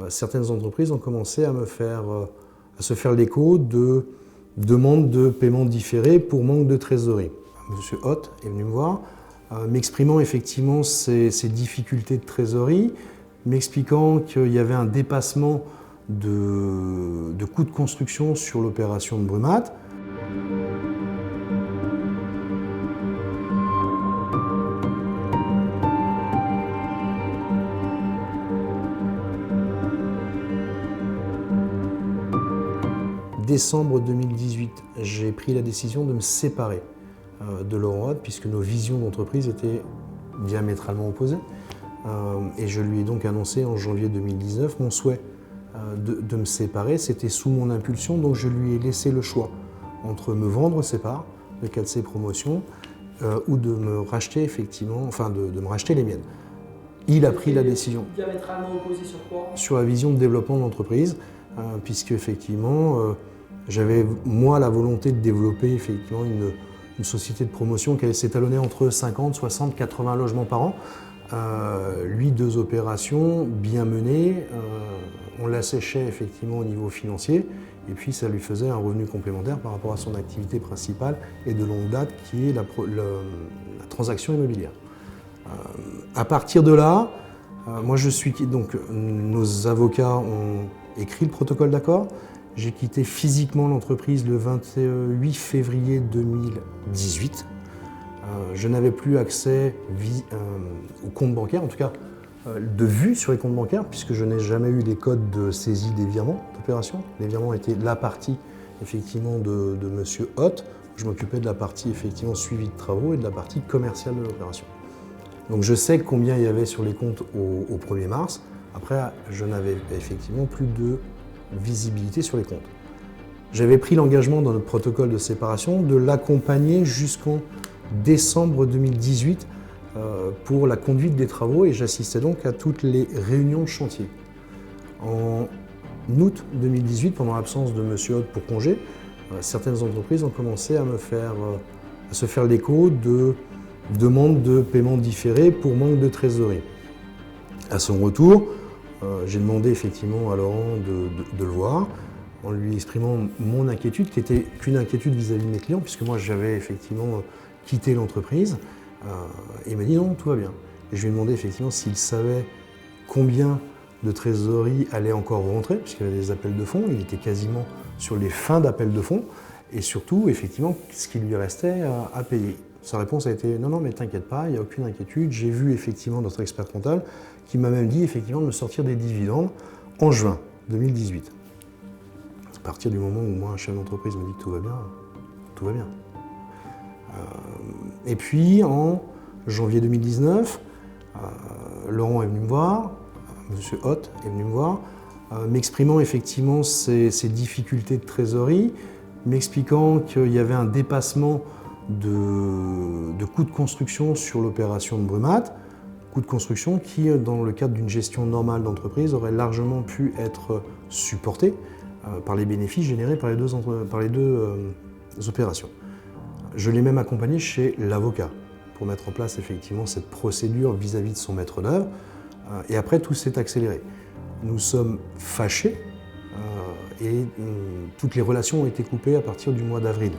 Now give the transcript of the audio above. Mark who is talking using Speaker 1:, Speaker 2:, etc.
Speaker 1: certaines entreprises ont commencé à se faire l'écho de demandes de paiement différé pour manque de trésorerie. Monsieur Hott est venu me voir, m'exprimant effectivement ses difficultés de trésorerie, m'expliquant qu'il y avait un dépassement de coûts de construction sur l'opération de Brumat. Décembre 2018, j'ai pris la décision de me séparer de Laurent Hott puisque nos visions d'entreprise étaient diamétralement opposées. Et je lui ai donc annoncé en janvier 2019 mon souhait de me séparer. C'était sous mon impulsion, donc je lui ai laissé le choix entre me vendre ses parts de 4C Promotion ou de me racheter effectivement, enfin de me racheter les miennes. Il a pris la décision.
Speaker 2: Diamétralement opposé sur quoi?
Speaker 1: Sur la vision de développement de l'entreprise, puisque effectivement j'avais moi la volonté de développer effectivement une société de promotion qui allait s'étalonner entre 50, 60, 80 logements par an. Lui, 2 opérations bien menées, on l'asséchait effectivement au niveau financier et puis ça lui faisait un revenu complémentaire par rapport à son activité principale et de longue date qui est la transaction immobilière. À partir de là, moi donc nos avocats ont écrit le protocole d'accord. J'ai quitté physiquement l'entreprise le 28 février 2018. Je n'avais plus accès aux comptes bancaires, en tout cas de vue sur les comptes bancaires, puisque je n'ai jamais eu les codes de saisie des virements d'opération. Les virements étaient la partie effectivement de Monsieur Hott. Je m'occupais de la partie effectivement suivi de travaux et de la partie commerciale de l'opération. Donc je sais combien il y avait sur les comptes au 1er mars. Après, je n'avais effectivement plus de visibilité sur les comptes. J'avais pris l'engagement dans notre protocole de séparation de l'accompagner jusqu'en décembre 2018 pour la conduite des travaux et j'assistais donc à toutes les réunions de chantier. En août 2018, pendant l'absence de Monsieur Hott pour congé, certaines entreprises ont commencé à se faire l'écho de demandes de paiement différé pour manque de trésorerie. À son retour, j'ai demandé effectivement à Laurent de le voir, en lui exprimant mon inquiétude, qui était qu'une inquiétude vis-à-vis de mes clients, puisque moi j'avais effectivement quitté l'entreprise. Et il m'a dit non, tout va bien. Et je lui ai demandé effectivement s'il savait combien de trésorerie allait encore rentrer, puisqu'il y avait des appels de fonds, il était quasiment sur les fins d'appels de fonds, et surtout effectivement ce qui lui restait à payer. Sa réponse a été non, mais t'inquiète pas, il n'y a aucune inquiétude. J'ai vu effectivement notre expert comptable qui m'a même dit effectivement de me sortir des dividendes en juin 2018. À partir du moment où moi, un chef d'entreprise me dit que tout va bien, tout va bien. Et puis en janvier 2019, Laurent est venu me voir, Monsieur Hott est venu me voir, m'exprimant effectivement ses difficultés de trésorerie, m'expliquant qu'il y avait un dépassement de coûts de construction sur l'opération de Brumat, coûts de construction qui, dans le cadre d'une gestion normale d'entreprise, aurait largement pu être supportés par les bénéfices générés par les deux opérations. Je l'ai même accompagné chez l'avocat pour mettre en place effectivement cette procédure vis-à-vis de son maître d'œuvre. Et après, tout s'est accéléré. Nous sommes fâchés et toutes les relations ont été coupées à partir du mois d'avril.